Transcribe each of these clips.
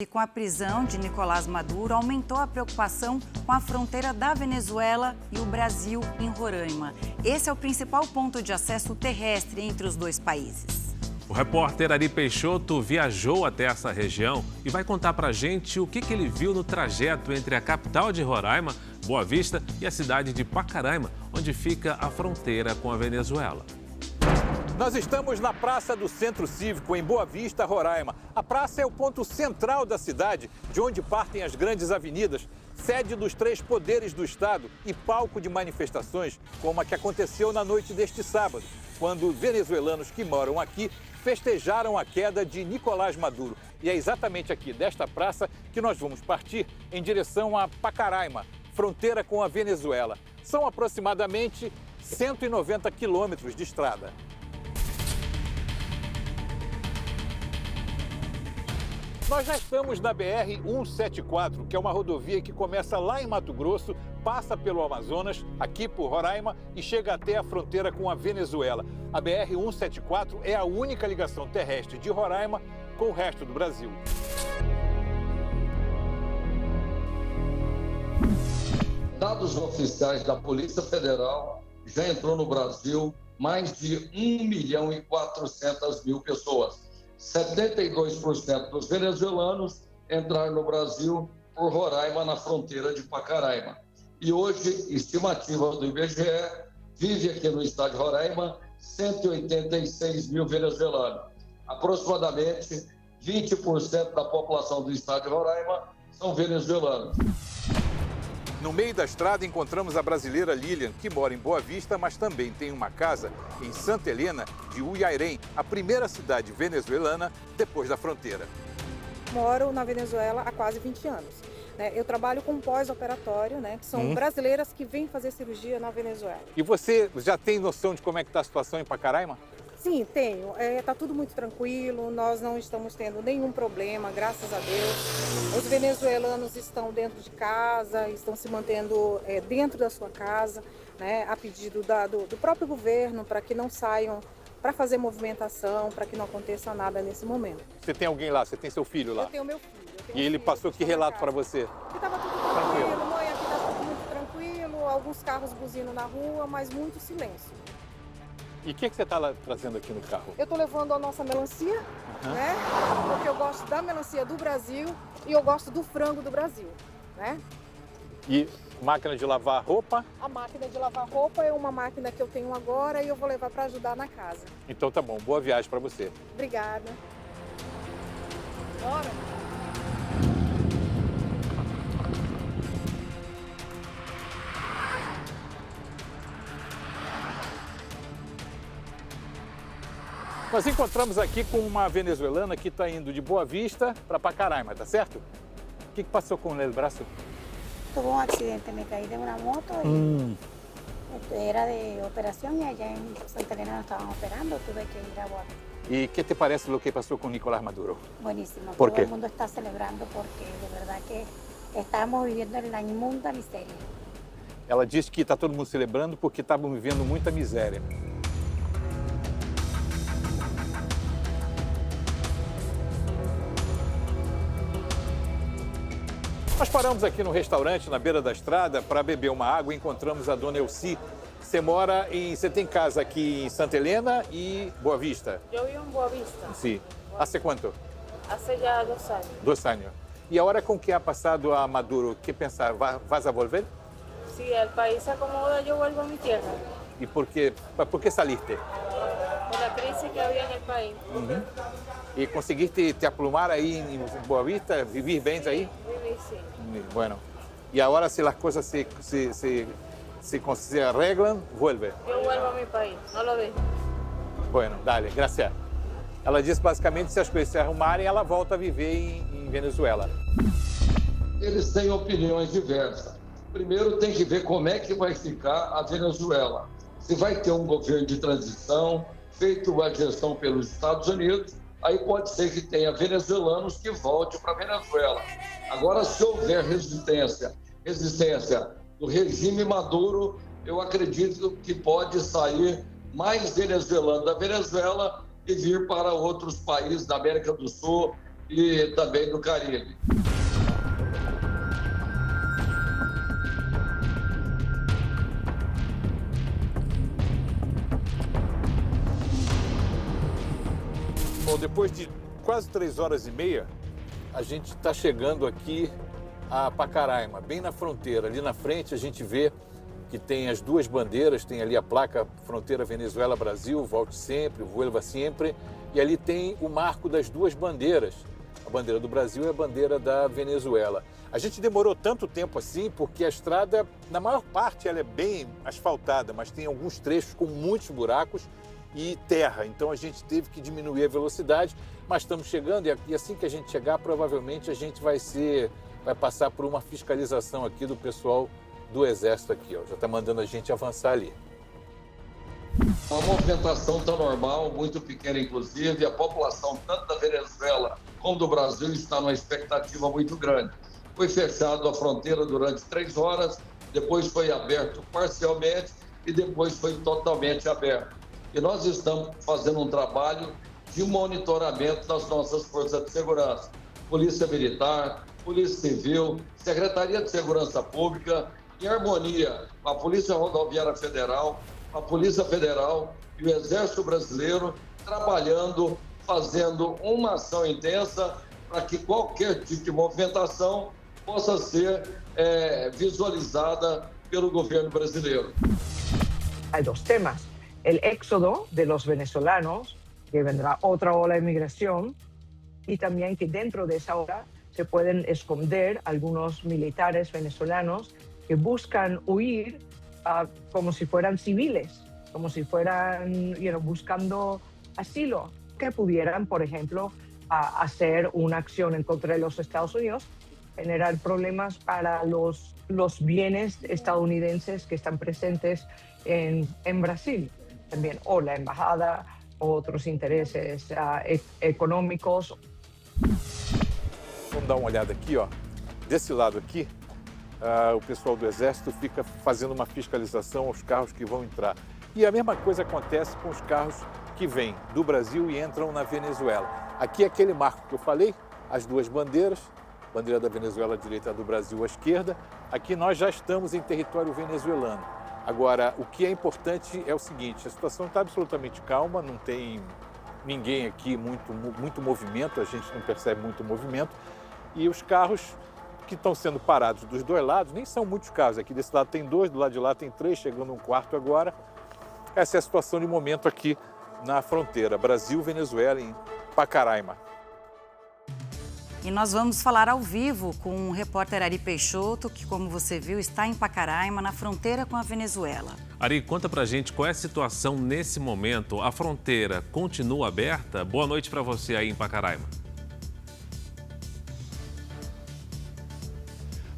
E com a prisão de Nicolás Maduro, aumentou a preocupação com a fronteira da Venezuela e o Brasil em Roraima. Esse é o principal ponto de acesso terrestre entre os dois países. O repórter Ari Peixoto viajou até essa região e vai contar pra gente o que ele viu no trajeto entre a capital de Roraima, Boa Vista, e a cidade de Pacaraima, onde fica a fronteira com a Venezuela. Nós estamos na Praça do Centro Cívico, em Boa Vista, Roraima. A praça é o ponto central da cidade, de onde partem as grandes avenidas, sede dos três poderes do Estado e palco de manifestações, como a que aconteceu na noite deste sábado, quando venezuelanos que moram aqui festejaram a queda de Nicolás Maduro. E é exatamente aqui, desta praça, que nós vamos partir em direção a Pacaraima, fronteira com a Venezuela. São aproximadamente 190 quilômetros de estrada. Nós já estamos na BR-174, que é uma rodovia que começa lá em Mato Grosso, passa pelo Amazonas, aqui por Roraima e chega até a fronteira com a Venezuela. A BR-174 é a única ligação terrestre de Roraima com o resto do Brasil. Dados oficiais da Polícia Federal, já entrou no Brasil mais de 1.400.000 pessoas. 72% dos venezuelanos entraram no Brasil por Roraima, na fronteira de Pacaraima. E hoje, estimativa do IBGE, vive aqui no estado de Roraima 186 mil venezuelanos. Aproximadamente 20% da população do estado de Roraima são venezuelanos. No meio da estrada encontramos a brasileira Lilian, que mora em Boa Vista, mas também tem uma casa em Santa Helena de Uiairém, a primeira cidade venezuelana depois da fronteira. Moro na Venezuela há quase 20 anos. Eu trabalho com pós-operatório, que são brasileiras que vêm fazer cirurgia na Venezuela. E você já tem noção de como é que está a situação em Pacaraima? Sim, tenho. Está tudo muito tranquilo, nós não estamos tendo nenhum problema, graças a Deus. Os venezuelanos estão dentro de casa, estão se mantendo dentro da sua casa, a pedido do próprio governo, para que não saiam para fazer movimentação, para que não aconteça nada nesse momento. Você tem alguém lá? Você tem seu filho lá? Eu tenho meu filho. E ele passou que relato para você? Que estava tudo tranquilo, mãe, aqui está tudo muito tranquilo, alguns carros buzinam na rua, mas muito silêncio. E o que você está trazendo aqui no carro? Eu estou levando a nossa melancia, porque eu gosto da melancia do Brasil e eu gosto do frango do Brasil, E máquina de lavar roupa? A máquina de lavar roupa é uma máquina que eu tenho agora e eu vou levar para ajudar na casa. Então tá bom, boa viagem para você. Obrigada. Bora. Nós encontramos aqui com uma venezuelana que está indo de Boa Vista para Pacaraima, tá certo? O que passou com o braço? Tuve un accidente, me caí de una moto y era de operación y allá en Santa Elena nos estaban operando, tuve que ir a Boa Vista. ¿Y qué te parece lo que pasó con Nicolás Maduro? Buenísimo, ¿Por todo qué? el mundo está celebrando porque de verdad que estamos viviendo en la inmunda miseria. Ela disse que está todo mundo celebrando porque estavam vivendo muita miséria. Nós paramos aqui no restaurante, na beira da estrada, para beber uma água e encontramos a dona Elci. Você tem casa aqui em Santa Helena y Boa Vista? Yo vivo en Boa Vista. Sí. ¿Hace cuánto? Hace ya 2 años. 2 años. ¿Y ahora con qué ha pasado a Maduro? ¿Qué pensar? ¿Vas a volver? Si el país se acomoda, yo vuelvo a mi tierra. ¿Y por qué saliste? Por la crisis que había en el país. ¿Y conseguiste te aplumar ahí en Boa Vista? ¿Vivir bien ahí? Viví, sí. Bueno. ¿Y ahora si las cosas se arreglan, vuelve? Yo vuelvo a mi país, no lo dejo. Bueno, dale, gracias. Ela disse basicamente que se as coisas se arrumarem, ela volta a viver em Venezuela. Eles têm opiniões diversas. Primeiro tem que ver como é que vai ficar a Venezuela. Se vai ter um governo de transição, feito a gestão pelos Estados Unidos, aí pode ser que tenha venezuelanos que voltem para a Venezuela. Agora, se houver resistência do regime Maduro, eu acredito que pode sair mais venezuelano da Venezuela e vir para outros países da América do Sul, e também do Caribe. Bom, depois de quase 3 horas e meia, a gente está chegando aqui a Pacaraima, bem na fronteira. Ali na frente a gente vê que tem as duas bandeiras, tem ali a placa Fronteira Venezuela-Brasil, volte sempre, vuelva sempre, e ali tem o marco das duas bandeiras. A bandeira do Brasil e a bandeira da Venezuela. A gente demorou tanto tempo assim porque a estrada, na maior parte, ela é bem asfaltada, mas tem alguns trechos com muitos buracos e terra. Então a gente teve que diminuir a velocidade, mas estamos chegando e assim que a gente chegar, provavelmente a gente vai passar por uma fiscalização aqui do pessoal do Exército aqui, ó. Já está mandando a gente avançar ali. A movimentação está normal, muito pequena inclusive, a população tanto da Venezuela como do Brasil está numa expectativa muito grande. Foi fechado a fronteira durante 3 horas, depois foi aberto parcialmente e depois foi totalmente aberto. E nós estamos fazendo um trabalho de monitoramento das nossas forças de segurança. Polícia Militar, Polícia Civil, Secretaria de Segurança Pública, em harmonia com a Polícia Rodoviária Federal, a Polícia Federal e o Exército Brasileiro, trabalhando, fazendo uma ação intensa para que qualquer tipo de movimentação possa ser visualizada pelo governo brasileiro. Hay dos temas. El éxodo de los venezolanos, que vendrá otra ola de migración, y también que dentro de esa ola se pueden esconder algunos militares venezolanos que buscan huir como si fueran civiles, como si fueran buscando asilo, que pudieran, por ejemplo, hacer una acción en contra de los Estados Unidos, generar problemas para los bienes estadounidenses que están presentes en Brasil también, o la embajada, o otros intereses econômicos. Vamos dar uma olhada aqui, ó. Desse lado aqui, o pessoal do Exército fica fazendo uma fiscalização aos carros que vão entrar. E a mesma coisa acontece com os carros que vêm do Brasil e entram na Venezuela. Aqui é aquele marco que eu falei, as duas bandeiras, bandeira da Venezuela à direita, a do Brasil à esquerda. Aqui nós já estamos em território venezuelano. Agora, o que é importante é o seguinte, a situação está absolutamente calma, não tem ninguém aqui, muito movimento, a gente não percebe muito movimento. E os carros que estão sendo parados dos dois lados, nem são muitos carros. Aqui desse lado tem 2, do lado de lá tem 3, chegando um quarto agora. Essa é a situação de momento aqui na fronteira Brasil-Venezuela, em Pacaraima. E nós vamos falar ao vivo com o repórter Ari Peixoto, que, como você viu, está em Pacaraima, na fronteira com a Venezuela. Ari, conta pra gente qual é a situação nesse momento. A fronteira continua aberta? Boa noite para você aí em Pacaraima.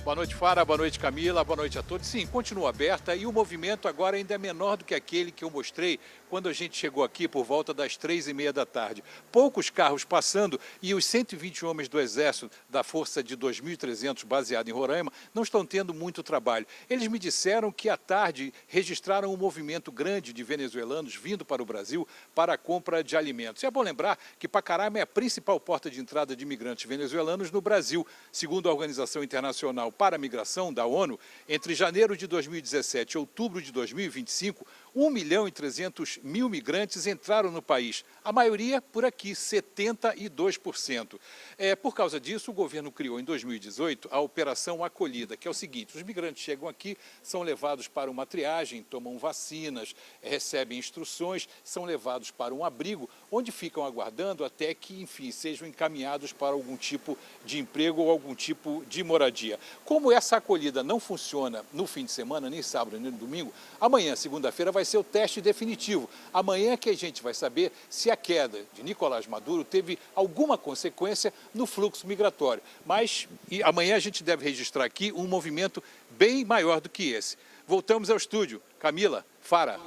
Boa noite, Fara. Boa noite, Camila. Boa noite a todos. Sim, continua aberta e o movimento agora ainda é menor do que aquele que eu mostrei quando a gente chegou aqui por volta das 3h30 da tarde. Poucos carros passando e os 120 homens do Exército da Força de 2.300 baseado em Roraima não estão tendo muito trabalho. Eles me disseram que à tarde registraram um movimento grande de venezuelanos vindo para o Brasil para a compra de alimentos. E é bom lembrar que Pacaraima é a principal porta de entrada de imigrantes venezuelanos no Brasil. Segundo a Organização Internacional para a Migração da ONU, entre janeiro de 2017 e outubro de 2025, 1.300.000 migrantes entraram no país, a maioria por aqui, 72%. Por causa disso, o governo criou em 2018 a Operação Acolhida, que é o seguinte: os migrantes chegam aqui, são levados para uma triagem, tomam vacinas, recebem instruções, são levados para um abrigo, onde ficam aguardando até que, enfim, sejam encaminhados para algum tipo de emprego ou algum tipo de moradia. Como essa acolhida não funciona no fim de semana, nem sábado, nem domingo, amanhã, segunda-feira, vai ser o teste definitivo. Amanhã que a gente vai saber se a queda de Nicolás Maduro teve alguma consequência no fluxo migratório. Mas amanhã a gente deve registrar aqui um movimento bem maior do que esse. Voltamos ao estúdio. Camila, Fara.